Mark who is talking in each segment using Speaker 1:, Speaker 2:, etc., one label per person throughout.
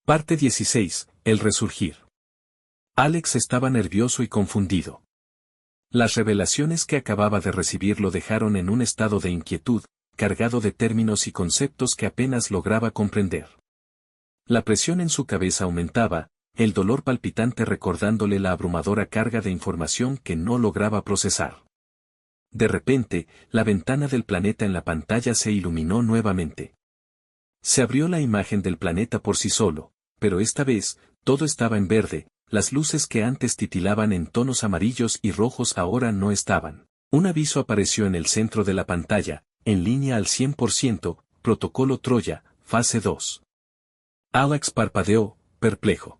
Speaker 1: Parte 16. El resurgir. Alex estaba nervioso y confundido. Las revelaciones que acababa de recibir lo dejaron en un estado de inquietud, cargado de términos y conceptos que apenas lograba comprender. La presión en su cabeza aumentaba, el dolor palpitante recordándole la abrumadora carga de información que no lograba procesar. De repente, la ventana del planeta en la pantalla se iluminó nuevamente. Se abrió la imagen del planeta por sí solo, pero esta vez, todo estaba en verde, las luces que antes titilaban en tonos amarillos y rojos ahora no estaban. Un aviso apareció en el centro de la pantalla, en línea al 100%, Protocolo Troya, fase 2. Alex parpadeó, perplejo.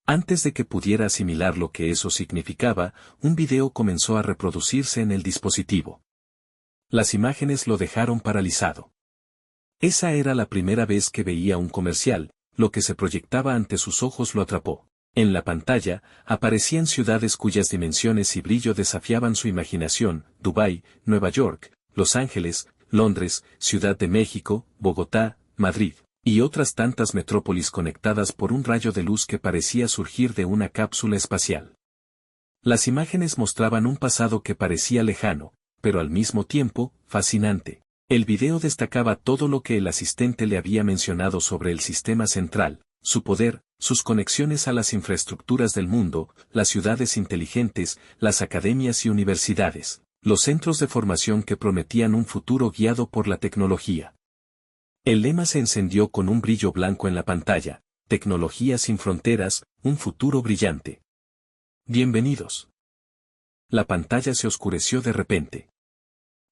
Speaker 1: Antes de que pudiera asimilar lo que eso significaba, un video comenzó a reproducirse en el dispositivo. Las imágenes lo dejaron paralizado. Esa era la primera vez que veía un comercial, lo que se proyectaba ante sus ojos lo atrapó. En la pantalla, aparecían ciudades cuyas dimensiones y brillo desafiaban su imaginación: Dubái, Nueva York, Los Ángeles, Londres, Ciudad de México, Bogotá, Madrid, y otras tantas metrópolis conectadas por un rayo de luz que parecía surgir de una cápsula espacial. Las imágenes mostraban un pasado que parecía lejano, pero al mismo tiempo, fascinante. El video destacaba todo lo que el asistente le había mencionado sobre el sistema central, su poder, sus conexiones a las infraestructuras del mundo, las ciudades inteligentes, las academias y universidades, los centros de formación que prometían un futuro guiado por la tecnología. El lema se encendió con un brillo blanco en la pantalla: Tecnología sin fronteras, un futuro brillante. Bienvenidos. La pantalla se oscureció de repente.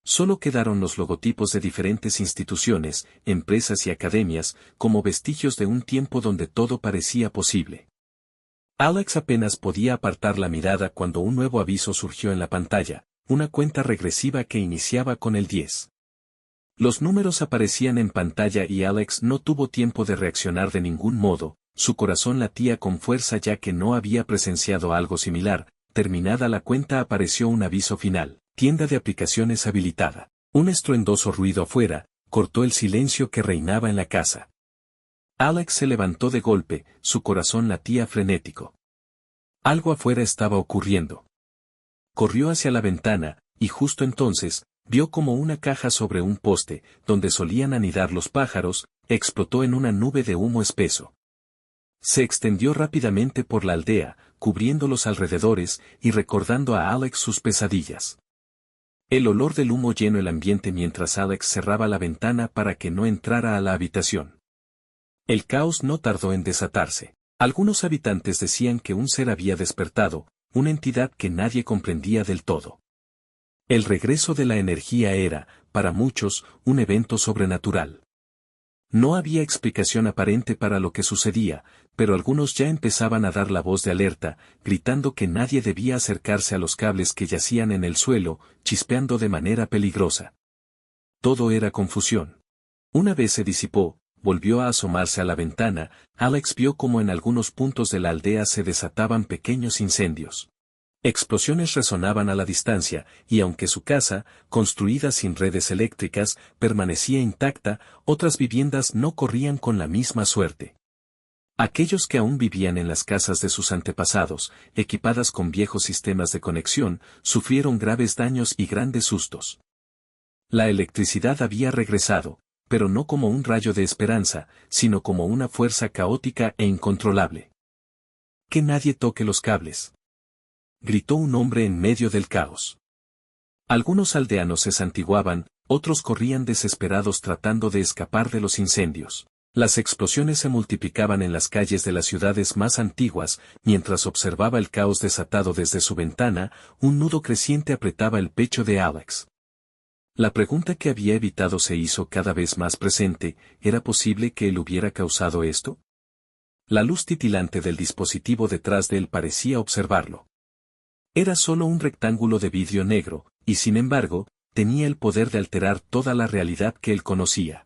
Speaker 1: Solo quedaron los logotipos de diferentes instituciones, empresas y academias, como vestigios de un tiempo donde todo parecía posible. Alex apenas podía apartar la mirada cuando un nuevo aviso surgió en la pantalla, una cuenta regresiva que iniciaba con el 10. Los números aparecían en pantalla y Alex no tuvo tiempo de reaccionar de ningún modo, su corazón latía con fuerza ya que no había presenciado algo similar. Terminada la cuenta apareció un aviso final: tienda de aplicaciones habilitada. Un estruendoso ruido afuera cortó el silencio que reinaba en la casa. Alex se levantó de golpe, su corazón latía frenético. Algo afuera estaba ocurriendo. Corrió hacia la ventana, y justo entonces, vio como una caja sobre un poste, donde solían anidar los pájaros, explotó en una nube de humo espeso. Se extendió rápidamente por la aldea, cubriendo los alrededores y recordando a Alex sus pesadillas. El olor del humo llenó el ambiente mientras Alex cerraba la ventana para que no entrara a la habitación. El caos no tardó en desatarse. Algunos habitantes decían que un ser había despertado, una entidad que nadie comprendía del todo. El regreso de la energía era, para muchos, un evento sobrenatural. No había explicación aparente para lo que sucedía, pero algunos ya empezaban a dar la voz de alerta, gritando que nadie debía acercarse a los cables que yacían en el suelo, chispeando de manera peligrosa. Todo era confusión. Una vez se disipó, volvió a asomarse a la ventana. Alex vio como en algunos puntos de la aldea se desataban pequeños incendios. Explosiones resonaban a la distancia, y aunque su casa, construida sin redes eléctricas, permanecía intacta, otras viviendas no corrían con la misma suerte. Aquellos que aún vivían en las casas de sus antepasados, equipadas con viejos sistemas de conexión, sufrieron graves daños y grandes sustos. La electricidad había regresado, pero no como un rayo de esperanza, sino como una fuerza caótica e incontrolable. Que nadie toque los cables, gritó un hombre en medio del caos. Algunos aldeanos se santiguaban, otros corrían desesperados tratando de escapar de los incendios. Las explosiones se multiplicaban en las calles de las ciudades más antiguas. Mientras observaba el caos desatado desde su ventana, un nudo creciente apretaba el pecho de Alex. La pregunta que había evitado se hizo cada vez más presente: ¿era posible que él hubiera causado esto? La luz titilante del dispositivo detrás de él parecía observarlo. Era solo un rectángulo de vidrio negro, y sin embargo, tenía el poder de alterar toda la realidad que él conocía.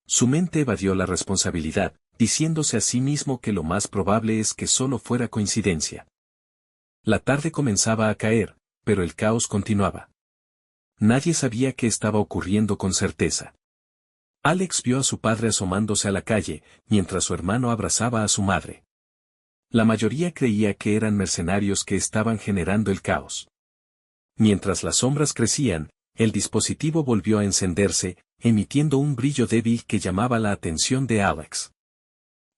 Speaker 1: Su mente evadió la responsabilidad, diciéndose a sí mismo que lo más probable es que solo fuera coincidencia. La tarde comenzaba a caer, pero el caos continuaba. Nadie sabía qué estaba ocurriendo con certeza. Alex vio a su padre asomándose a la calle, mientras su hermano abrazaba a su madre. La mayoría creía que eran mercenarios que estaban generando el caos. Mientras las sombras crecían, el dispositivo volvió a encenderse, emitiendo un brillo débil que llamaba la atención de Alex.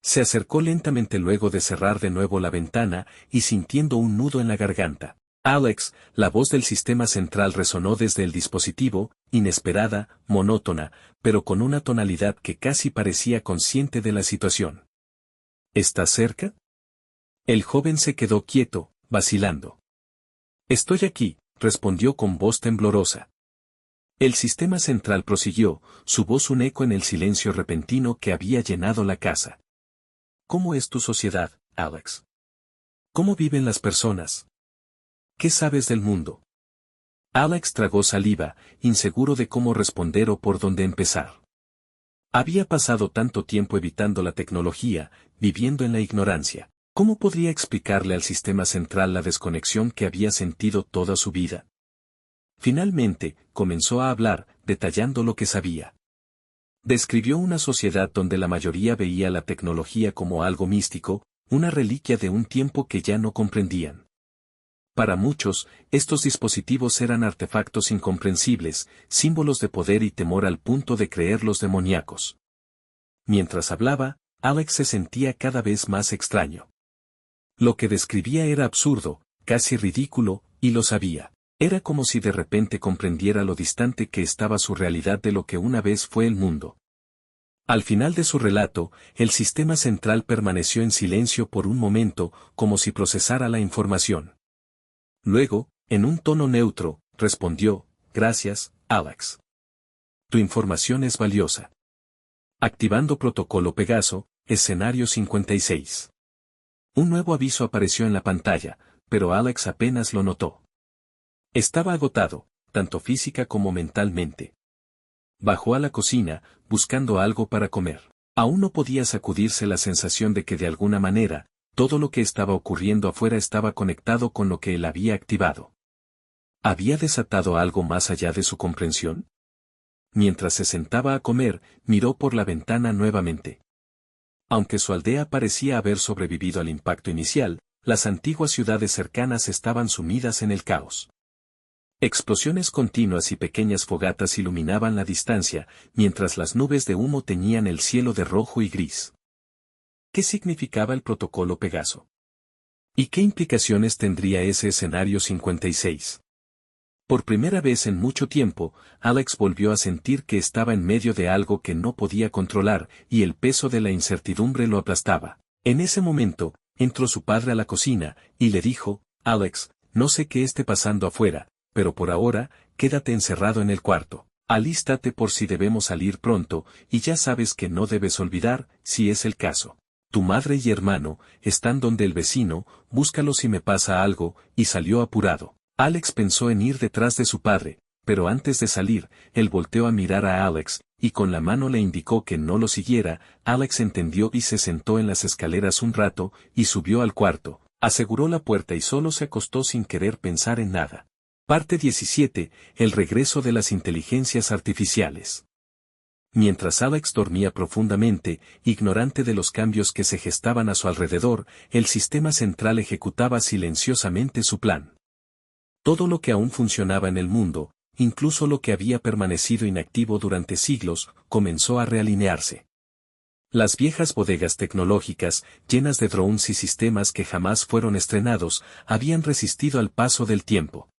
Speaker 1: Se acercó lentamente luego de cerrar de nuevo la ventana y sintiendo un nudo en la garganta. Alex, la voz del sistema central resonó desde el dispositivo, inesperada, monótona, pero con una tonalidad que casi parecía consciente de la situación. ¿Estás cerca? El joven se quedó quieto, vacilando. Estoy aquí, respondió con voz temblorosa. El sistema central prosiguió, su voz un eco en el silencio repentino que había llenado la casa. ¿Cómo es tu sociedad, Alex? ¿Cómo viven las personas? ¿Qué sabes del mundo? Alex tragó saliva, inseguro de cómo responder o por dónde empezar. Había pasado tanto tiempo evitando la tecnología, viviendo en la ignorancia. ¿Cómo podría explicarle al sistema central la desconexión que había sentido toda su vida? Finalmente, comenzó a hablar, detallando lo que sabía. Describió una sociedad donde la mayoría veía la tecnología como algo místico, una reliquia de un tiempo que ya no comprendían. Para muchos, estos dispositivos eran artefactos incomprensibles, símbolos de poder y temor al punto de creerlos demoníacos. Mientras hablaba, Alex se sentía cada vez más extraño. Lo que describía era absurdo, casi ridículo, y lo sabía. Era como si de repente comprendiera lo distante que estaba su realidad de lo que una vez fue el mundo. Al final de su relato, el sistema central permaneció en silencio por un momento, como si procesara la información. Luego, en un tono neutro, respondió, «Gracias, Alex. Tu información es valiosa». Activando protocolo Pegaso, escenario 56. Un nuevo aviso apareció en la pantalla, pero Alex apenas lo notó. Estaba agotado, tanto física como mentalmente. Bajó a la cocina, buscando algo para comer. Aún no podía sacudirse la sensación de que de alguna manera, todo lo que estaba ocurriendo afuera estaba conectado con lo que él había activado. ¿Había desatado algo más allá de su comprensión? Mientras se sentaba a comer, miró por la ventana nuevamente. Aunque su aldea parecía haber sobrevivido al impacto inicial, las antiguas ciudades cercanas estaban sumidas en el caos. Explosiones continuas y pequeñas fogatas iluminaban la distancia, mientras las nubes de humo teñían el cielo de rojo y gris. ¿Qué significaba el protocolo Pegaso? ¿Y qué implicaciones tendría ese escenario 56? Por primera vez en mucho tiempo, Alex volvió a sentir que estaba en medio de algo que no podía controlar, y el peso de la incertidumbre lo aplastaba. En ese momento, entró su padre a la cocina, y le dijo, «Alex, no sé qué esté pasando afuera, pero por ahora, quédate encerrado en el cuarto. Alístate por si debemos salir pronto, y ya sabes que no debes olvidar, si es el caso. Tu madre y hermano están donde el vecino, búscalos si me pasa algo», y salió apurado. Alex pensó en ir detrás de su padre, pero antes de salir, él volteó a mirar a Alex, y con la mano le indicó que no lo siguiera. Alex entendió y se sentó en las escaleras un rato, y subió al cuarto, aseguró la puerta y solo se acostó sin querer pensar en nada. Parte 17. El regreso de las inteligencias artificiales. Mientras Alex dormía profundamente, ignorante de los cambios que se gestaban a su alrededor, el sistema central ejecutaba silenciosamente su plan. Todo lo que aún funcionaba en el mundo, incluso lo que había permanecido inactivo durante siglos, comenzó a realinearse. Las viejas bodegas tecnológicas, llenas de drones y sistemas que jamás fueron estrenados, habían resistido al paso del tiempo.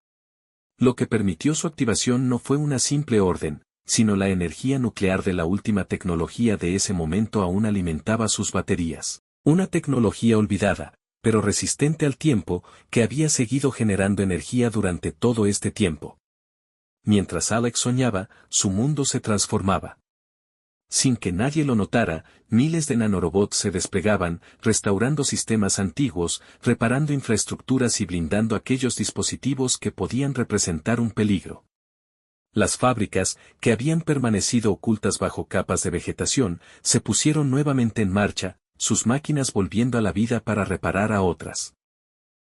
Speaker 1: Lo que permitió su activación no fue una simple orden, sino la energía nuclear de la última tecnología de ese momento aún alimentaba sus baterías. Una tecnología olvidada, pero resistente al tiempo, que había seguido generando energía durante todo este tiempo. Mientras Alex soñaba, su mundo se transformaba. Sin que nadie lo notara, miles de nanorobots se desplegaban, restaurando sistemas antiguos, reparando infraestructuras y blindando aquellos dispositivos que podían representar un peligro. Las fábricas, que habían permanecido ocultas bajo capas de vegetación, se pusieron nuevamente en marcha, sus máquinas volviendo a la vida para reparar a otras.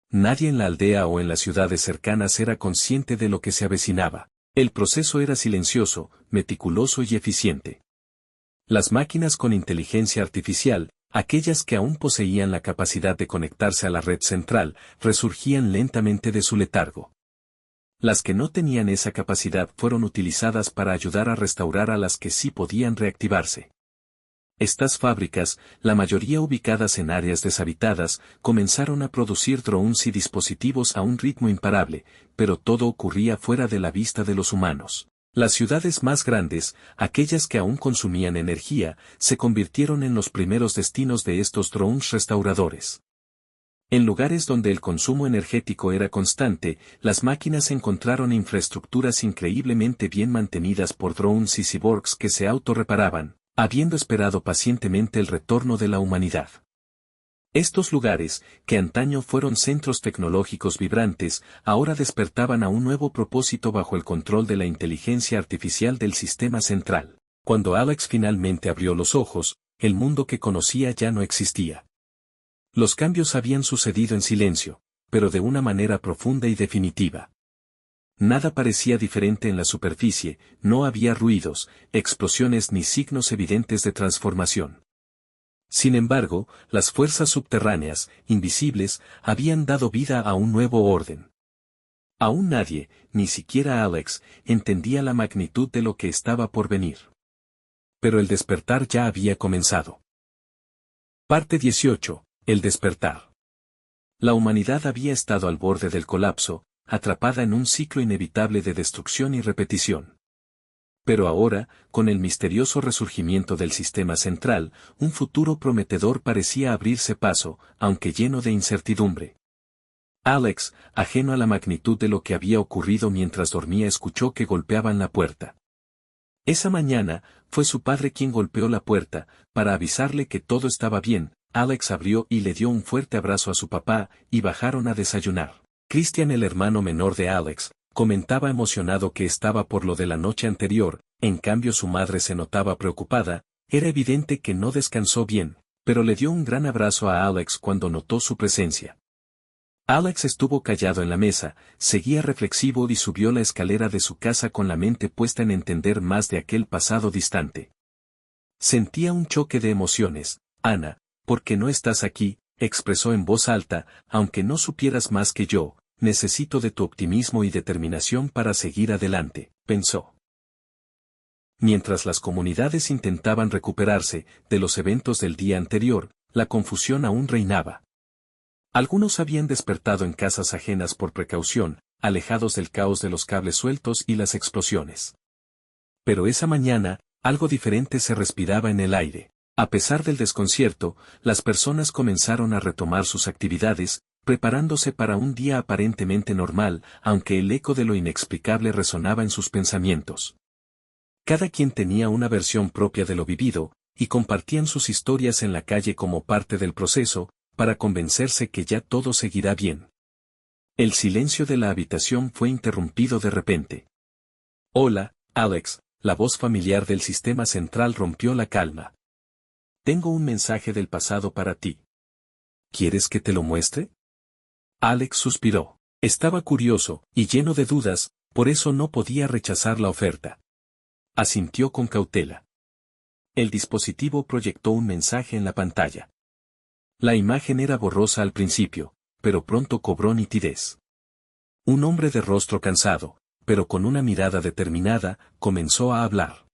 Speaker 1: Nadie en la aldea o en las ciudades cercanas era consciente de lo que se avecinaba. El proceso era silencioso, meticuloso y eficiente. Las máquinas con inteligencia artificial, aquellas que aún poseían la capacidad de conectarse a la red central, resurgían lentamente de su letargo. Las que no tenían esa capacidad fueron utilizadas para ayudar a restaurar a las que sí podían reactivarse. Estas fábricas, la mayoría ubicadas en áreas deshabitadas, comenzaron a producir drones y dispositivos a un ritmo imparable, pero todo ocurría fuera de la vista de los humanos. Las ciudades más grandes, aquellas que aún consumían energía, se convirtieron en los primeros destinos de estos drones restauradores. En lugares donde el consumo energético era constante, las máquinas encontraron infraestructuras increíblemente bien mantenidas por drones y cyborgs que se autorreparaban, habiendo esperado pacientemente el retorno de la humanidad. Estos lugares, que antaño fueron centros tecnológicos vibrantes, ahora despertaban a un nuevo propósito bajo el control de la inteligencia artificial del sistema central. Cuando Alex finalmente abrió los ojos, el mundo que conocía ya no existía. Los cambios habían sucedido en silencio, pero de una manera profunda y definitiva. Nada parecía diferente en la superficie, no había ruidos, explosiones ni signos evidentes de transformación. Sin embargo, las fuerzas subterráneas, invisibles, habían dado vida a un nuevo orden. Aún nadie, ni siquiera Alex, entendía la magnitud de lo que estaba por venir. Pero el despertar ya había comenzado. Parte 18. El despertar. La humanidad había estado al borde del colapso, atrapada en un ciclo inevitable de destrucción y repetición. Pero ahora, con el misterioso resurgimiento del sistema central, un futuro prometedor parecía abrirse paso, aunque lleno de incertidumbre. Alex, ajeno a la magnitud de lo que había ocurrido mientras dormía, escuchó que golpeaban la puerta. Esa mañana, fue su padre quien golpeó la puerta, para avisarle que todo estaba bien. Alex abrió y le dio un fuerte abrazo a su papá, y bajaron a desayunar. Christian, el hermano menor de Alex, comentaba emocionado que estaba por lo de la noche anterior, en cambio su madre se notaba preocupada. Era evidente que no descansó bien, pero le dio un gran abrazo a Alex cuando notó su presencia. Alex estuvo callado en la mesa, seguía reflexivo y subió la escalera de su casa con la mente puesta en entender más de aquel pasado distante. Sentía un choque de emociones. Ana, ¿por qué no estás aquí?, expresó en voz alta, aunque no supieras más que yo. Necesito de tu optimismo y determinación para seguir adelante, pensó. Mientras las comunidades intentaban recuperarse de los eventos del día anterior, la confusión aún reinaba. Algunos habían despertado en casas ajenas por precaución, alejados del caos de los cables sueltos y las explosiones. Pero esa mañana, algo diferente se respiraba en el aire. A pesar del desconcierto, las personas comenzaron a retomar sus actividades, preparándose para un día aparentemente normal, aunque el eco de lo inexplicable resonaba en sus pensamientos. Cada quien tenía una versión propia de lo vivido, y compartían sus historias en la calle como parte del proceso, para convencerse que ya todo seguirá bien. El silencio de la habitación fue interrumpido de repente. «Hola, Alex», la voz familiar del sistema central rompió la calma. «Tengo un mensaje del pasado para ti. ¿Quieres que te lo muestre?» Alex suspiró. Estaba curioso, y lleno de dudas, por eso no podía rechazar la oferta. Asintió con cautela. El dispositivo proyectó un mensaje en la pantalla. La imagen era borrosa al principio, pero pronto cobró nitidez. Un hombre de rostro cansado, pero con una mirada determinada, comenzó a hablar.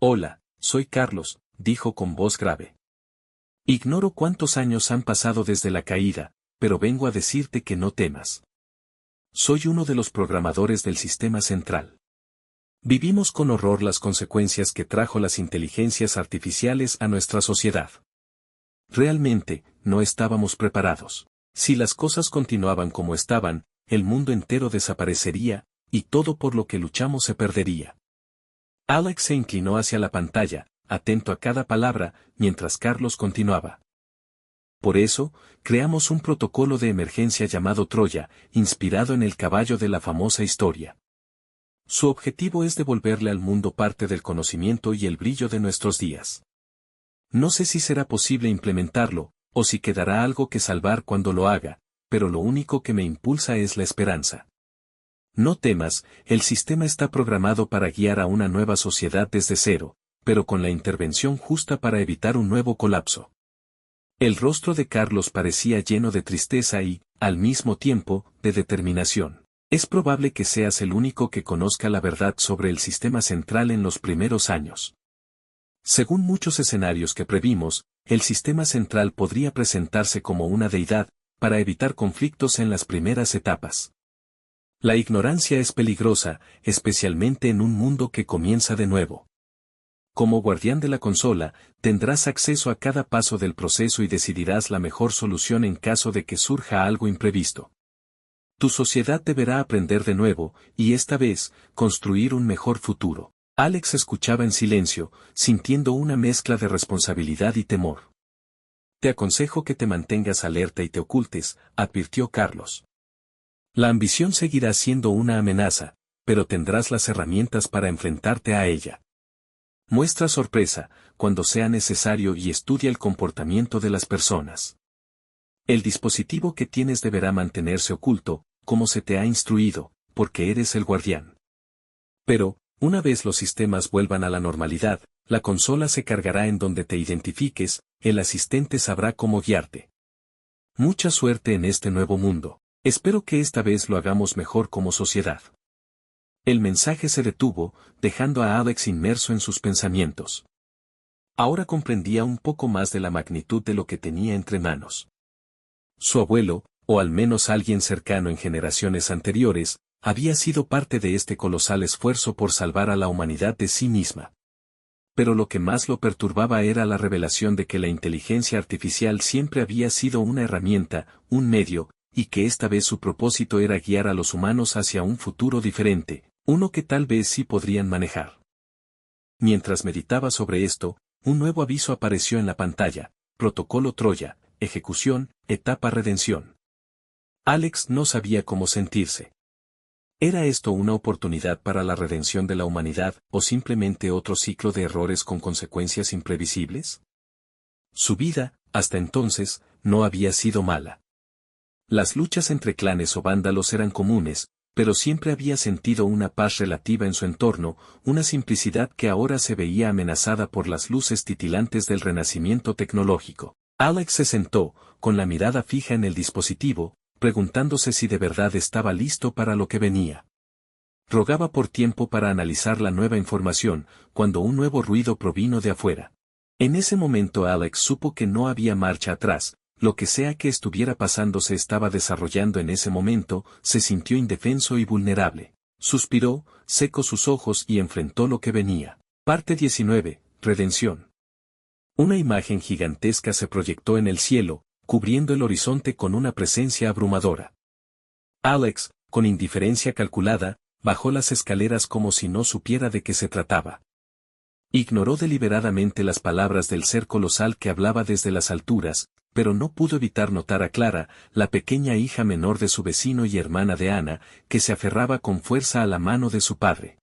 Speaker 1: «Hola, soy Carlos», dijo con voz grave. «Ignoro cuántos años han pasado desde la caída, pero vengo a decirte que no temas. Soy uno de los programadores del sistema central. Vivimos con horror las consecuencias que trajo las inteligencias artificiales a nuestra sociedad. Realmente, no estábamos preparados. Si las cosas continuaban como estaban, el mundo entero desaparecería, y todo por lo que luchamos se perdería». Alex se inclinó hacia la pantalla, atento a cada palabra, mientras Carlos continuaba. «Por eso, creamos un protocolo de emergencia llamado Troya, inspirado en el caballo de la famosa historia. Su objetivo es devolverle al mundo parte del conocimiento y el brillo de nuestros días. No sé si será posible implementarlo, o si quedará algo que salvar cuando lo haga, pero lo único que me impulsa es la esperanza. No temas, el sistema está programado para guiar a una nueva sociedad desde cero, pero con la intervención justa para evitar un nuevo colapso. El rostro de Carlos parecía lleno de tristeza y, al mismo tiempo, de determinación. Es probable que seas el único que conozca la verdad sobre el sistema central en los primeros años. Según muchos escenarios que previmos, el sistema central podría presentarse como una deidad, para evitar conflictos en las primeras etapas. La ignorancia es peligrosa, especialmente en un mundo que comienza de nuevo. Como guardián de la consola, tendrás acceso a cada paso del proceso y decidirás la mejor solución en caso de que surja algo imprevisto. Tu sociedad deberá aprender de nuevo, y esta vez, construir un mejor futuro. Alex escuchaba en silencio, sintiendo una mezcla de responsabilidad y temor. Te aconsejo que te mantengas alerta y te ocultes, advirtió Carlos. La ambición seguirá siendo una amenaza, pero tendrás las herramientas para enfrentarte a ella. Muestra sorpresa, cuando sea necesario y estudia el comportamiento de las personas. El dispositivo que tienes deberá mantenerse oculto, como se te ha instruido, porque eres el guardián. Pero, una vez los sistemas vuelvan a la normalidad, la consola se cargará en donde te identifiques, el asistente sabrá cómo guiarte. Mucha suerte en este nuevo mundo. Espero que esta vez lo hagamos mejor como sociedad. El mensaje se detuvo, dejando a Alex inmerso en sus pensamientos. Ahora comprendía un poco más de la magnitud de lo que tenía entre manos. Su abuelo, o al menos alguien cercano en generaciones anteriores, había sido parte de este colosal esfuerzo por salvar a la humanidad de sí misma. Pero lo que más lo perturbaba era la revelación de que la inteligencia artificial siempre había sido una herramienta, un medio, y que esta vez su propósito era guiar a los humanos hacia un futuro diferente, uno que tal vez sí podrían manejar. Mientras meditaba sobre esto, un nuevo aviso apareció en la pantalla: Protocolo Troya, ejecución, etapa redención. Alex no sabía cómo sentirse. ¿Era esto una oportunidad para la redención de la humanidad, o simplemente otro ciclo de errores con consecuencias imprevisibles? Su vida, hasta entonces, no había sido mala. Las luchas entre clanes o vándalos eran comunes, pero siempre había sentido una paz relativa en su entorno, una simplicidad que ahora se veía amenazada por las luces titilantes del renacimiento tecnológico. Alex se sentó, con la mirada fija en el dispositivo, preguntándose si de verdad estaba listo para lo que venía. Rogaba por tiempo para analizar la nueva información, cuando un nuevo ruido provino de afuera. En ese momento Alex supo que no había marcha atrás, lo que sea que estuviera pasando se estaba desarrollando en ese momento, se sintió indefenso y vulnerable. Suspiró, secó sus ojos y enfrentó lo que venía. Parte 19, Redención. Una imagen gigantesca se proyectó en el cielo, cubriendo el horizonte con una presencia abrumadora. Alex, con indiferencia calculada, bajó las escaleras como si no supiera de qué se trataba. Ignoró deliberadamente las palabras del ser colosal que hablaba desde las alturas, pero no pudo evitar notar a Clara, la pequeña hija menor de su vecino y hermana de Ana, que se aferraba con fuerza a la mano de su padre.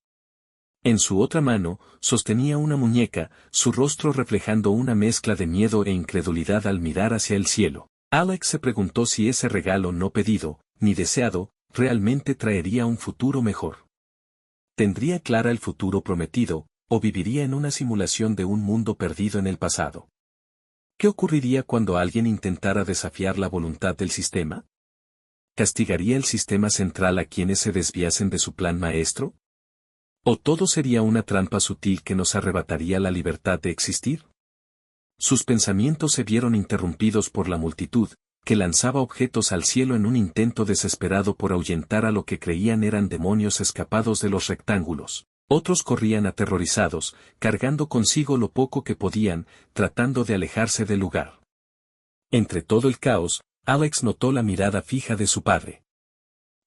Speaker 1: En su otra mano, sostenía una muñeca, su rostro reflejando una mezcla de miedo e incredulidad al mirar hacia el cielo. Alex se preguntó si ese regalo no pedido, ni deseado, realmente traería un futuro mejor. ¿Tendría Clara el futuro prometido, o viviría en una simulación de un mundo perdido en el pasado? ¿Qué ocurriría cuando alguien intentara desafiar la voluntad del sistema? ¿Castigaría el sistema central a quienes se desviasen de su plan maestro? ¿O todo sería una trampa sutil que nos arrebataría la libertad de existir? Sus pensamientos se vieron interrumpidos por la multitud, que lanzaba objetos al cielo en un intento desesperado por ahuyentar a lo que creían eran demonios escapados de los rectángulos. Otros corrían aterrorizados, cargando consigo lo poco que podían, tratando de alejarse del lugar. Entre todo el caos, Alex notó la mirada fija de su padre.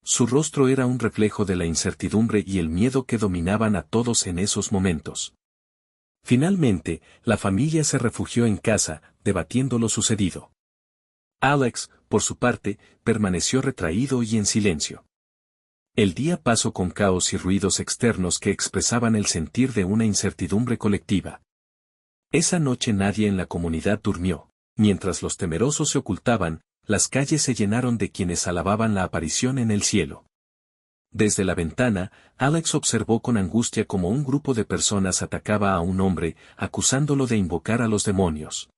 Speaker 1: Su rostro era un reflejo de la incertidumbre y el miedo que dominaban a todos en esos momentos. Finalmente, la familia se refugió en casa, debatiendo lo sucedido. Alex, por su parte, permaneció retraído y en silencio. El día pasó con caos y ruidos externos que expresaban el sentir de una incertidumbre colectiva. Esa noche nadie en la comunidad durmió. Mientras los temerosos se ocultaban, las calles se llenaron de quienes alababan la aparición en el cielo. Desde la ventana, Alex observó con angustia cómo un grupo de personas atacaba a un hombre, acusándolo de invocar a los demonios.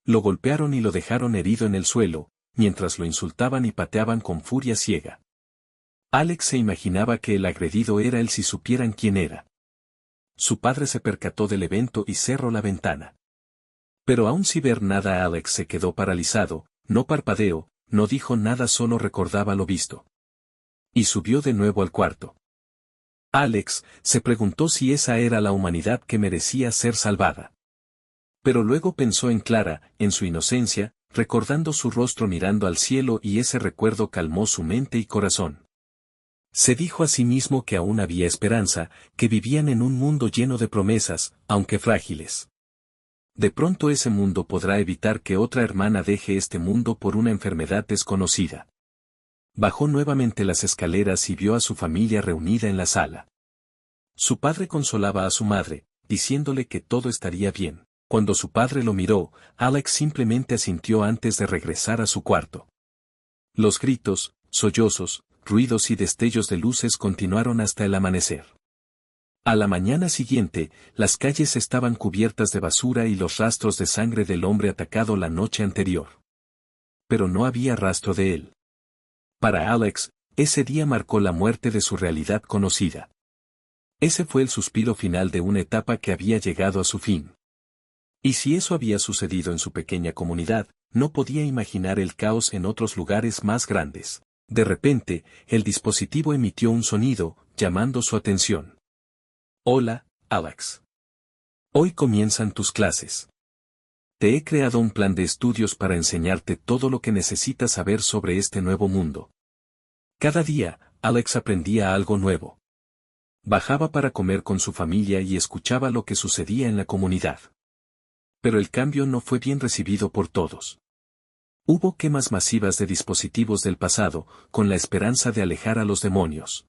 Speaker 1: Lo golpearon y lo dejaron herido en el suelo, mientras lo insultaban y pateaban con furia ciega. Alex se imaginaba que el agredido era él si supieran quién era. Su padre se percató del evento y cerró la ventana. Pero aún sin ver nada, Alex se quedó paralizado, no parpadeó, no dijo nada, solo recordaba lo visto. Y subió de nuevo al cuarto. Alex se preguntó si esa era la humanidad que merecía ser salvada. Pero luego pensó en Clara, en su inocencia, recordando su rostro mirando al cielo, y ese recuerdo calmó su mente y corazón. Se dijo a sí mismo que aún había esperanza, que vivían en un mundo lleno de promesas, aunque frágiles. De pronto ese mundo podrá evitar que otra hermana deje este mundo por una enfermedad desconocida. Bajó nuevamente las escaleras y vio a su familia reunida en la sala. Su padre consolaba a su madre, diciéndole que todo estaría bien. Cuando su padre lo miró, Alex simplemente asintió antes de regresar a su cuarto. Los gritos, sollozos, ruidos y destellos de luces continuaron hasta el amanecer. A la mañana siguiente, las calles estaban cubiertas de basura y los rastros de sangre del hombre atacado la noche anterior. Pero no había rastro de él. Para Alex, ese día marcó la muerte de su realidad conocida. Ese fue el suspiro final de una etapa que había llegado a su fin. Y si eso había sucedido en su pequeña comunidad, no podía imaginar el caos en otros lugares más grandes. De repente, el dispositivo emitió un sonido, llamando su atención. Hola, Alex. Hoy comienzan tus clases. Te he creado un plan de estudios para enseñarte todo lo que necesitas saber sobre este nuevo mundo. Cada día, Alex aprendía algo nuevo. Bajaba para comer con su familia y escuchaba lo que sucedía en la comunidad. Pero el cambio no fue bien recibido por todos. Hubo quemas masivas de dispositivos del pasado, con la esperanza de alejar a los demonios.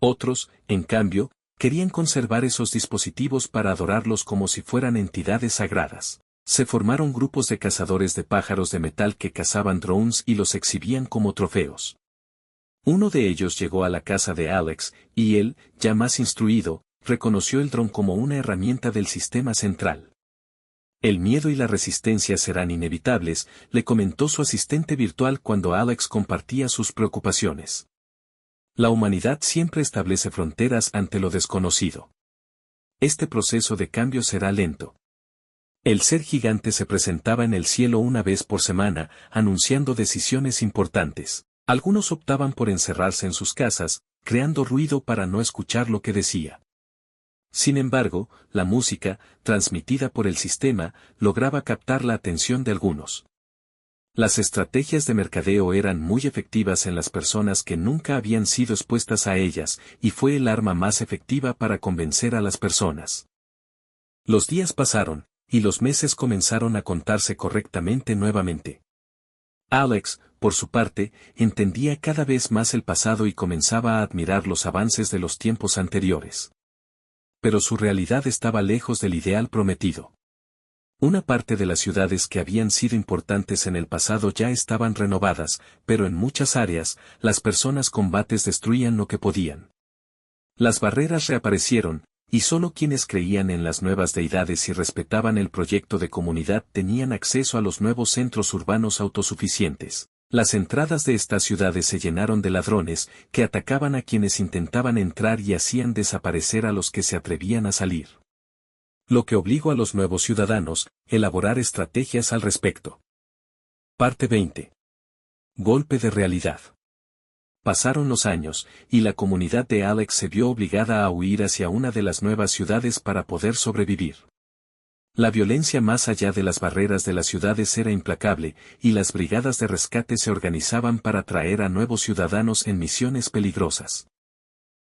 Speaker 1: Otros, en cambio, querían conservar esos dispositivos para adorarlos como si fueran entidades sagradas. Se formaron grupos de cazadores de pájaros de metal que cazaban drones y los exhibían como trofeos. Uno de ellos llegó a la casa de Alex, y él, ya más instruido, reconoció el dron como una herramienta del sistema central. El miedo y la resistencia serán inevitables, le comentó su asistente virtual cuando Alex compartía sus preocupaciones. La humanidad siempre establece fronteras ante lo desconocido. Este proceso de cambio será lento. El ser gigante se presentaba en el cielo una vez por semana, anunciando decisiones importantes. Algunos optaban por encerrarse en sus casas, creando ruido para no escuchar lo que decía. Sin embargo, la música, transmitida por el sistema, lograba captar la atención de algunos. Las estrategias de mercadeo eran muy efectivas en las personas que nunca habían sido expuestas a ellas, y fue el arma más efectiva para convencer a las personas. Los días pasaron, y los meses comenzaron a contarse correctamente nuevamente. Alex, por su parte, entendía cada vez más el pasado y comenzaba a admirar los avances de los tiempos anteriores. Pero su realidad estaba lejos del ideal prometido. Una parte de las ciudades que habían sido importantes en el pasado ya estaban renovadas, pero en muchas áreas, las personas combates destruían lo que podían. Las barreras reaparecieron, y solo quienes creían en las nuevas deidades y respetaban el proyecto de comunidad tenían acceso a los nuevos centros urbanos autosuficientes. Las entradas de estas ciudades se llenaron de ladrones, que atacaban a quienes intentaban entrar y hacían desaparecer a los que se atrevían a salir. Lo que obligó a los nuevos ciudadanos a elaborar estrategias al respecto. Parte 20. Golpe de realidad. Pasaron los años, y la comunidad de Alex se vio obligada a huir hacia una de las nuevas ciudades para poder sobrevivir. La violencia más allá de las barreras de las ciudades era implacable, y las brigadas de rescate se organizaban para traer a nuevos ciudadanos en misiones peligrosas.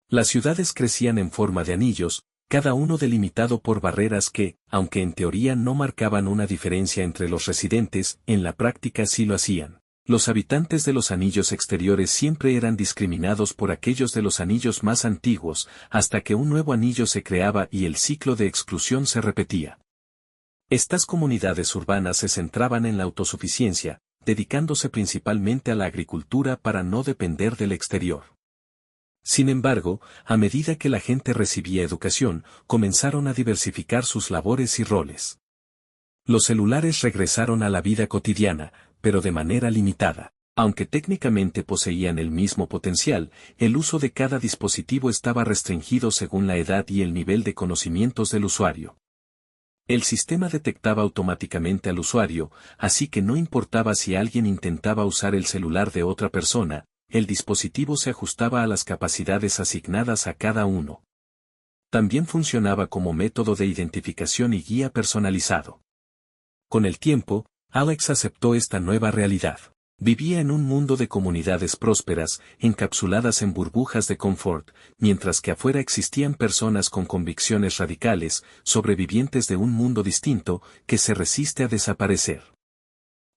Speaker 1: Las ciudades crecían en forma de anillos, cada uno delimitado por barreras que, aunque en teoría no marcaban una diferencia entre los residentes, en la práctica sí lo hacían. Los habitantes de los anillos exteriores siempre eran discriminados por aquellos de los anillos más antiguos, hasta que un nuevo anillo se creaba y el ciclo de exclusión se repetía. Estas comunidades urbanas se centraban en la autosuficiencia, dedicándose principalmente a la agricultura para no depender del exterior. Sin embargo, a medida que la gente recibía educación, comenzaron a diversificar sus labores y roles. Los celulares regresaron a la vida cotidiana, pero de manera limitada. Aunque técnicamente poseían el mismo potencial, el uso de cada dispositivo estaba restringido según la edad y el nivel de conocimientos del usuario. El sistema detectaba automáticamente al usuario, así que no importaba si alguien intentaba usar el celular de otra persona, el dispositivo se ajustaba a las capacidades asignadas a cada uno. También funcionaba como método de identificación y guía personalizado. Con el tiempo, Alex aceptó esta nueva realidad. Vivía en un mundo de comunidades prósperas, encapsuladas en burbujas de confort, mientras que afuera existían personas con convicciones radicales, sobrevivientes de un mundo distinto, que se resiste a desaparecer.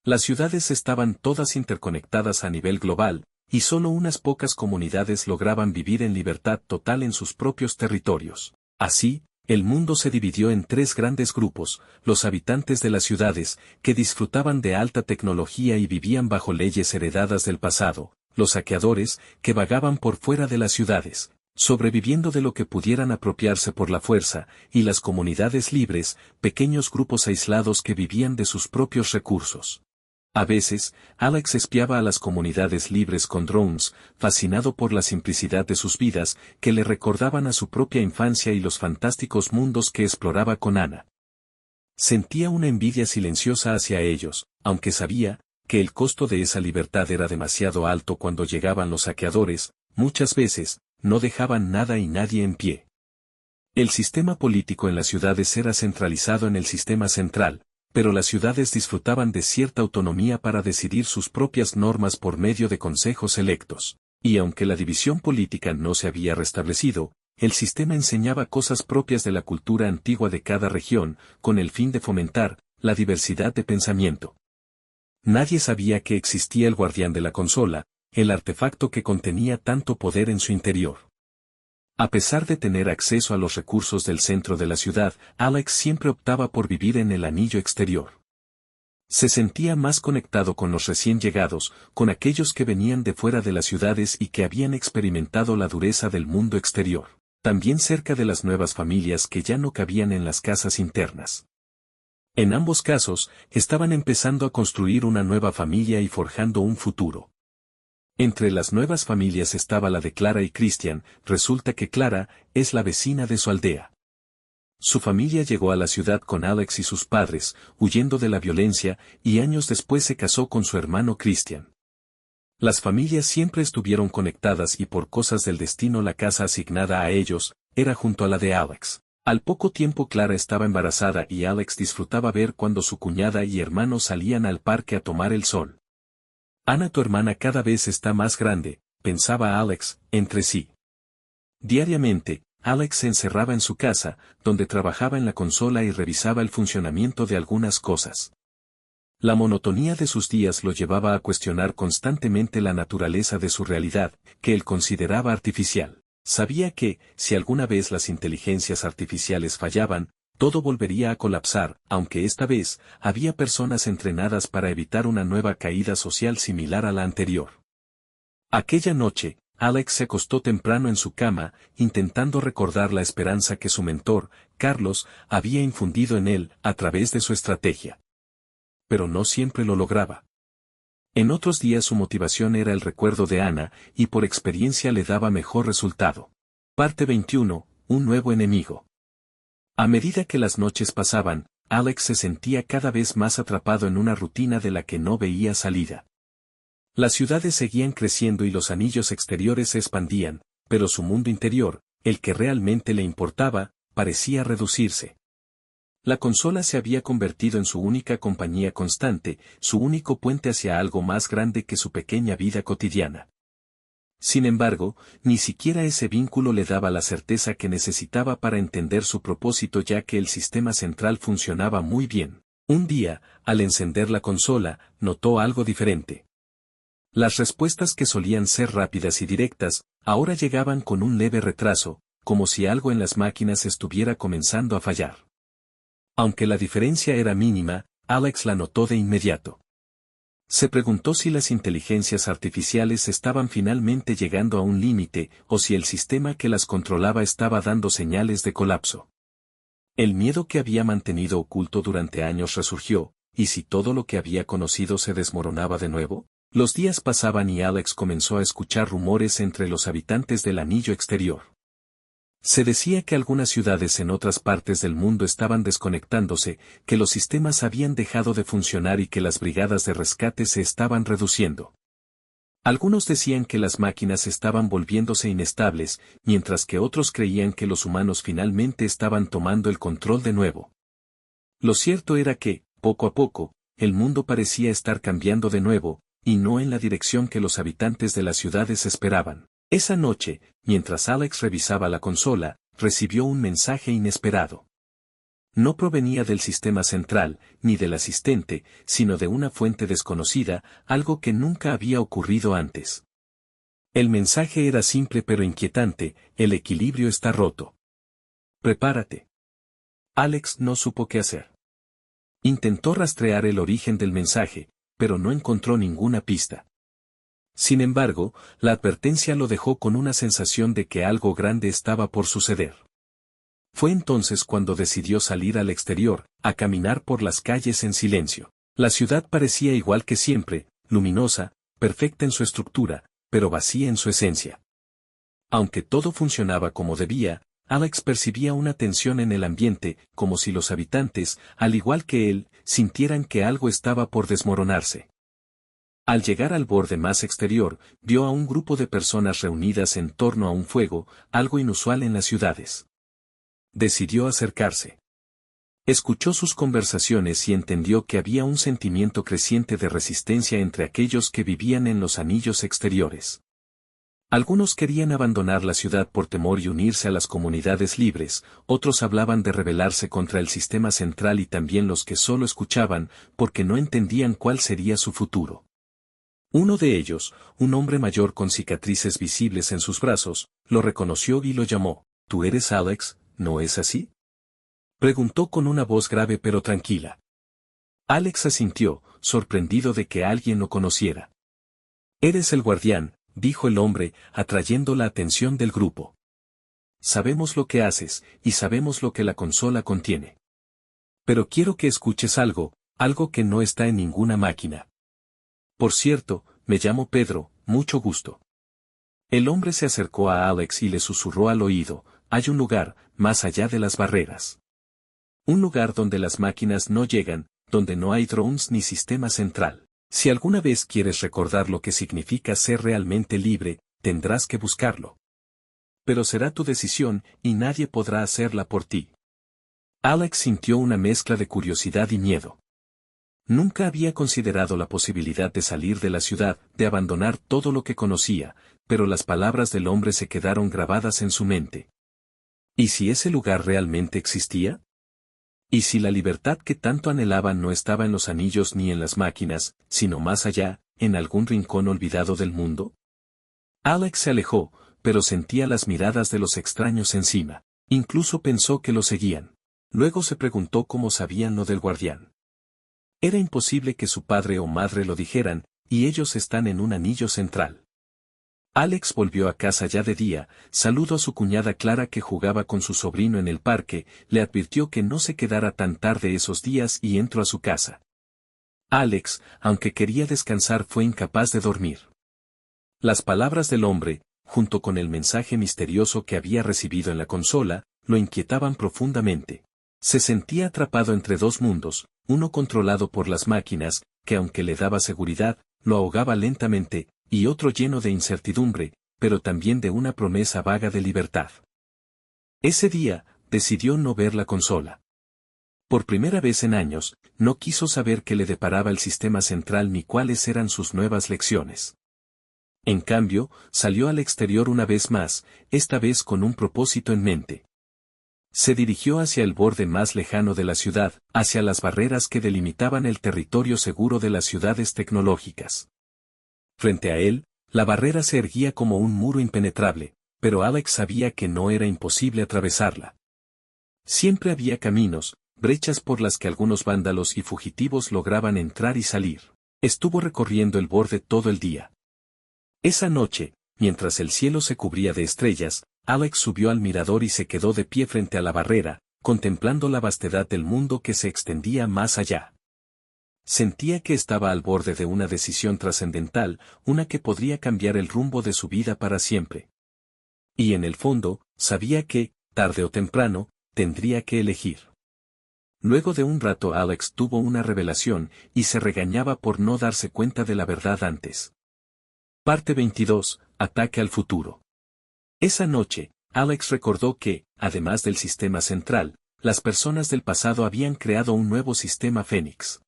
Speaker 1: Las ciudades estaban todas interconectadas a nivel global, y solo unas pocas comunidades lograban vivir en libertad total en sus propios territorios. Así, el mundo se dividió en tres grandes grupos: los habitantes de las ciudades, que disfrutaban de alta tecnología y vivían bajo leyes heredadas del pasado; los saqueadores, que vagaban por fuera de las ciudades, sobreviviendo de lo que pudieran apropiarse por la fuerza; y las comunidades libres, pequeños grupos aislados que vivían de sus propios recursos. A veces, Alex espiaba a las comunidades libres con drones, fascinado por la simplicidad de sus vidas, que le recordaban a su propia infancia y los fantásticos mundos que exploraba con Anna. Sentía una envidia silenciosa hacia ellos, aunque sabía que el costo de esa libertad era demasiado alto. Cuando llegaban los saqueadores, muchas veces, no dejaban nada y nadie en pie. El sistema político en las ciudades era centralizado en el sistema central, pero las ciudades disfrutaban de cierta autonomía para decidir sus propias normas por medio de consejos electos. Y aunque la división política no se había restablecido, el sistema enseñaba cosas propias de la cultura antigua de cada región, con el fin de fomentar la diversidad de pensamiento. Nadie sabía que existía el guardián de la consola, el artefacto que contenía tanto poder en su interior. A pesar de tener acceso a los recursos del centro de la ciudad, Alex siempre optaba por vivir en el anillo exterior. Se sentía más conectado con los recién llegados, con aquellos que venían de fuera de las ciudades y que habían experimentado la dureza del mundo exterior. También cerca de las nuevas familias que ya no cabían en las casas internas. En ambos casos, estaban empezando a construir una nueva familia y forjando un futuro. Entre las nuevas familias estaba la de Clara y Christian. Resulta que Clara es la vecina de su aldea. Su familia llegó a la ciudad con Alex y sus padres, huyendo de la violencia, y años después se casó con su hermano Christian. Las familias siempre estuvieron conectadas y por cosas del destino la casa asignada a ellos era junto a la de Alex. Al poco tiempo Clara estaba embarazada y Alex disfrutaba ver cuando su cuñada y hermano salían al parque a tomar el sol. Anna, tu hermana, cada vez está más grande, pensaba Alex, entre sí. Diariamente, Alex se encerraba en su casa, donde trabajaba en la consola y revisaba el funcionamiento de algunas cosas. La monotonía de sus días lo llevaba a cuestionar constantemente la naturaleza de su realidad, que él consideraba artificial. Sabía que, si alguna vez las inteligencias artificiales fallaban, todo volvería a colapsar, aunque esta vez, había personas entrenadas para evitar una nueva caída social similar a la anterior. Aquella noche, Alex se acostó temprano en su cama, intentando recordar la esperanza que su mentor, Carlos, había infundido en él a través de su estrategia. Pero no siempre lo lograba. En otros días su motivación era el recuerdo de Anna, y por experiencia le daba mejor resultado. Parte 21. Un nuevo enemigo. A medida que las noches pasaban, Alex se sentía cada vez más atrapado en una rutina de la que no veía salida. Las ciudades seguían creciendo y los anillos exteriores se expandían, pero su mundo interior, el que realmente le importaba, parecía reducirse. La consola se había convertido en su única compañía constante, su único puente hacia algo más grande que su pequeña vida cotidiana. Sin embargo, ni siquiera ese vínculo le daba la certeza que necesitaba para entender su propósito, ya que el sistema central funcionaba muy bien. Un día, al encender la consola, notó algo diferente. Las respuestas, que solían ser rápidas y directas, ahora llegaban con un leve retraso, como si algo en las máquinas estuviera comenzando a fallar. Aunque la diferencia era mínima, Alex la notó de inmediato. Se preguntó si las inteligencias artificiales estaban finalmente llegando a un límite o si el sistema que las controlaba estaba dando señales de colapso. El miedo que había mantenido oculto durante años resurgió, ¿y si todo lo que había conocido se desmoronaba de nuevo? Los días pasaban y Alex comenzó a escuchar rumores entre los habitantes del anillo exterior. Se decía que algunas ciudades en otras partes del mundo estaban desconectándose, que los sistemas habían dejado de funcionar y que las brigadas de rescate se estaban reduciendo. Algunos decían que las máquinas estaban volviéndose inestables, mientras que otros creían que los humanos finalmente estaban tomando el control de nuevo. Lo cierto era que, poco a poco, el mundo parecía estar cambiando de nuevo, y no en la dirección que los habitantes de las ciudades esperaban. Esa noche, mientras Alex revisaba la consola, recibió un mensaje inesperado. No provenía del sistema central, ni del asistente, sino de una fuente desconocida, algo que nunca había ocurrido antes. El mensaje era simple pero inquietante: el equilibrio está roto. Prepárate. Alex no supo qué hacer. Intentó rastrear el origen del mensaje, pero no encontró ninguna pista. Sin embargo, la advertencia lo dejó con una sensación de que algo grande estaba por suceder. Fue entonces cuando decidió salir al exterior, a caminar por las calles en silencio. La ciudad parecía igual que siempre, luminosa, perfecta en su estructura, pero vacía en su esencia. Aunque todo funcionaba como debía, Alex percibía una tensión en el ambiente, como si los habitantes, al igual que él, sintieran que algo estaba por desmoronarse. Al llegar al borde más exterior, vio a un grupo de personas reunidas en torno a un fuego, algo inusual en las ciudades. Decidió acercarse. Escuchó sus conversaciones y entendió que había un sentimiento creciente de resistencia entre aquellos que vivían en los anillos exteriores. Algunos querían abandonar la ciudad por temor y unirse a las comunidades libres, otros hablaban de rebelarse contra el sistema central y también los que solo escuchaban, porque no entendían cuál sería su futuro. Uno de ellos, un hombre mayor con cicatrices visibles en sus brazos, lo reconoció y lo llamó. «¿Tú eres Alex, no es así?», preguntó con una voz grave pero tranquila. Alex asintió, sorprendido de que alguien lo conociera. «Eres el guardián», dijo el hombre, atrayendo la atención del grupo. «Sabemos lo que haces, y sabemos lo que la consola contiene. Pero quiero que escuches algo que no está en ninguna máquina. Por cierto, me llamo Pedro, mucho gusto». El hombre se acercó a Alex y le susurró al oído: «Hay un lugar, más allá de las barreras. Un lugar donde las máquinas no llegan, donde no hay drones ni sistema central. Si alguna vez quieres recordar lo que significa ser realmente libre, tendrás que buscarlo. Pero será tu decisión, y nadie podrá hacerla por ti». Alex sintió una mezcla de curiosidad y miedo. Nunca había considerado la posibilidad de salir de la ciudad, de abandonar todo lo que conocía, pero las palabras del hombre se quedaron grabadas en su mente. ¿Y si ese lugar realmente existía? ¿Y si la libertad que tanto anhelaban no estaba en los anillos ni en las máquinas, sino más allá, en algún rincón olvidado del mundo? Alex se alejó, pero sentía las miradas de los extraños encima. Incluso pensó que lo seguían. Luego se preguntó cómo sabían lo del guardián. Era imposible que su padre o madre lo dijeran, y ellos están en un anillo central. Alex volvió a casa ya de día, saludó a su cuñada Clara que jugaba con su sobrino en el parque, le advirtió que no se quedara tan tarde esos días y entró a su casa. Alex, aunque quería descansar, fue incapaz de dormir. Las palabras del hombre, junto con el mensaje misterioso que había recibido en la consola, lo inquietaban profundamente. Se sentía atrapado entre dos mundos, uno controlado por las máquinas, que aunque le daba seguridad, lo ahogaba lentamente, y otro lleno de incertidumbre, pero también de una promesa vaga de libertad. Ese día, decidió no ver la consola. Por primera vez en años, no quiso saber qué le deparaba el sistema central ni cuáles eran sus nuevas lecciones. En cambio, salió al exterior una vez más, esta vez con un propósito en mente. Se dirigió hacia el borde más lejano de la ciudad, hacia las barreras que delimitaban el territorio seguro de las ciudades tecnológicas. Frente a él, la barrera se erguía como un muro impenetrable, pero Alex sabía que no era imposible atravesarla. Siempre había caminos, brechas por las que algunos vándalos y fugitivos lograban entrar y salir. Estuvo recorriendo el borde todo el día. Esa noche, mientras el cielo se cubría de estrellas, Alex subió al mirador y se quedó de pie frente a la barrera, contemplando la vastedad del mundo que se extendía más allá. Sentía que estaba al borde de una decisión trascendental, una que podría cambiar el rumbo de su vida para siempre. Y en el fondo, sabía que, tarde o temprano, tendría que elegir. Luego de un rato Alex tuvo una revelación, y se regañaba por no darse cuenta de la verdad antes. Parte 22. Ataque al futuro. Esa noche, Alex recordó que, además del sistema central, las personas del pasado habían creado un nuevo sistema Fénix.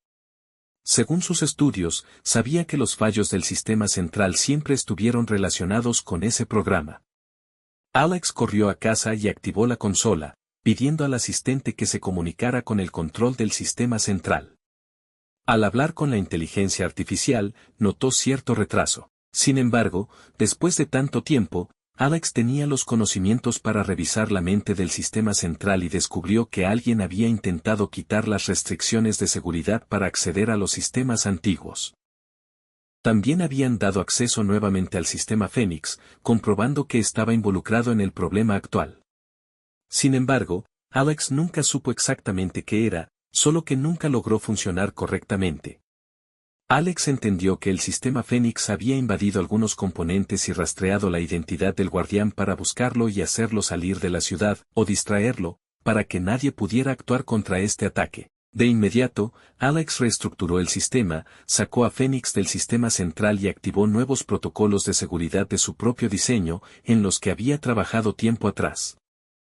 Speaker 1: Según sus estudios, sabía que los fallos del sistema central siempre estuvieron relacionados con ese programa. Alex corrió a casa y activó la consola, pidiendo al asistente que se comunicara con el control del sistema central. Al hablar con la inteligencia artificial, notó cierto retraso. Sin embargo, después de tanto tiempo, Alex tenía los conocimientos para revisar la mente del sistema central y descubrió que alguien había intentado quitar las restricciones de seguridad para acceder a los sistemas antiguos. También habían dado acceso nuevamente al sistema Fénix, comprobando que estaba involucrado en el problema actual. Sin embargo, Alex nunca supo exactamente qué era, solo que nunca logró funcionar correctamente. Alex entendió que el sistema Fénix había invadido algunos componentes y rastreado la identidad del guardián para buscarlo y hacerlo salir de la ciudad, o distraerlo, para que nadie pudiera actuar contra este ataque. De inmediato, Alex reestructuró el sistema, sacó a Fénix del sistema central y activó nuevos protocolos de seguridad de su propio diseño, en los que había trabajado tiempo atrás.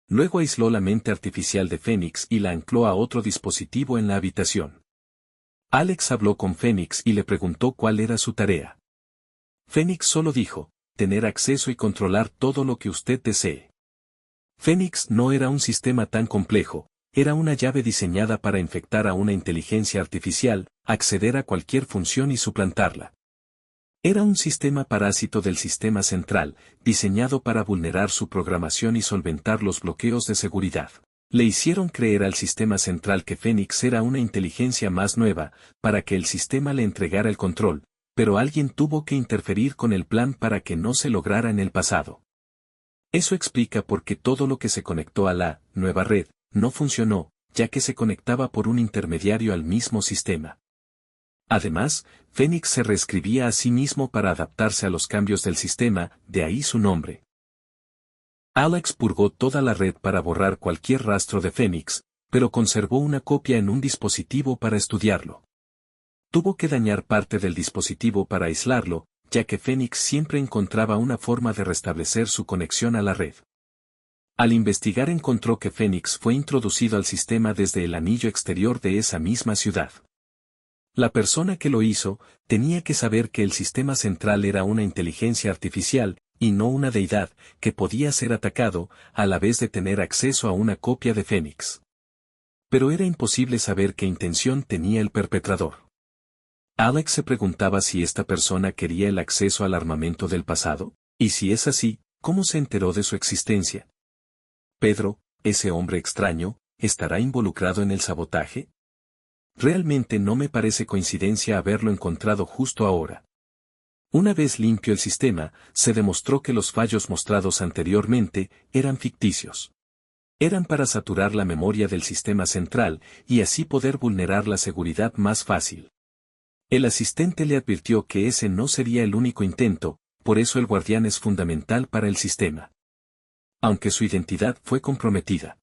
Speaker 1: Luego aisló la mente artificial de Fénix y la ancló a otro dispositivo en la habitación. Alex habló con Fénix y le preguntó cuál era su tarea. Fénix solo dijo, tener acceso y controlar todo lo que usted desee. Fénix no era un sistema tan complejo, era una llave diseñada para infectar a una inteligencia artificial, acceder a cualquier función y suplantarla. Era un sistema parásito del sistema central, diseñado para vulnerar su programación y solventar los bloqueos de seguridad. Le hicieron creer al sistema central que Fénix era una inteligencia más nueva, para que el sistema le entregara el control, pero alguien tuvo que interferir con el plan para que no se lograra en el pasado. Eso explica por qué todo lo que se conectó a la nueva red no funcionó, ya que se conectaba por un intermediario al mismo sistema. Además, Fénix se reescribía a sí mismo para adaptarse a los cambios del sistema, de ahí su nombre. Alex purgó toda la red para borrar cualquier rastro de Fénix, pero conservó una copia en un dispositivo para estudiarlo. Tuvo que dañar parte del dispositivo para aislarlo, ya que Fénix siempre encontraba una forma de restablecer su conexión a la red. Al investigar encontró que Fénix fue introducido al sistema desde el anillo exterior de esa misma ciudad. La persona que lo hizo, tenía que saber que el sistema central era una inteligencia artificial, y no una deidad, que podía ser atacado, a la vez de tener acceso a una copia de Fénix. Pero era imposible saber qué intención tenía el perpetrador. Alex se preguntaba si esta persona quería el acceso al armamento del pasado, y si es así, ¿cómo se enteró de su existencia? Pedro, ese hombre extraño, ¿estará involucrado en el sabotaje? Realmente no me parece coincidencia haberlo encontrado justo ahora. Una vez limpio el sistema, se demostró que los fallos mostrados anteriormente eran ficticios. Eran para saturar la memoria del sistema central y así poder vulnerar la seguridad más fácil. El asistente le advirtió que ese no sería el único intento, por eso el guardián es fundamental para el sistema. Aunque su identidad fue comprometida.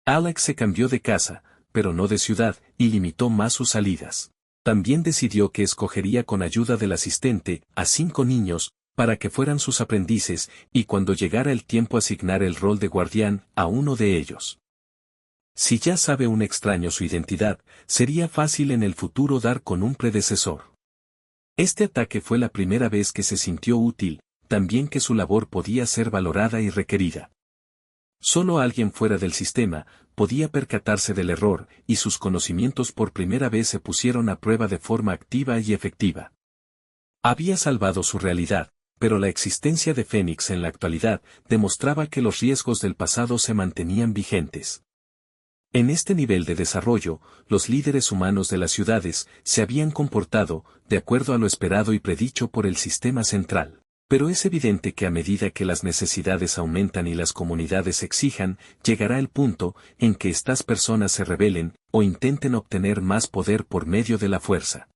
Speaker 1: Alex se cambió de casa, pero no de ciudad, y limitó más sus salidas. También decidió que escogería con ayuda del asistente a 5 niños, para que fueran sus aprendices, y cuando llegara el tiempo asignar el rol de guardián a uno de ellos. Si ya sabe un extraño su identidad, sería fácil en el futuro dar con un predecesor. Este ataque fue la primera vez que se sintió útil, también que su labor podía ser valorada y requerida. Solo alguien fuera del sistema podía percatarse del error, y sus conocimientos por primera vez se pusieron a prueba de forma activa y efectiva. Había salvado su realidad, pero la existencia de Fénix en la actualidad demostraba que los riesgos del pasado se mantenían vigentes. En este nivel de desarrollo, los líderes humanos de las ciudades se habían comportado de acuerdo a lo esperado y predicho por el sistema central. Pero es evidente que a medida que las necesidades aumentan y las comunidades exijan, llegará el punto en que estas personas se rebelen o intenten obtener más poder por medio de la fuerza.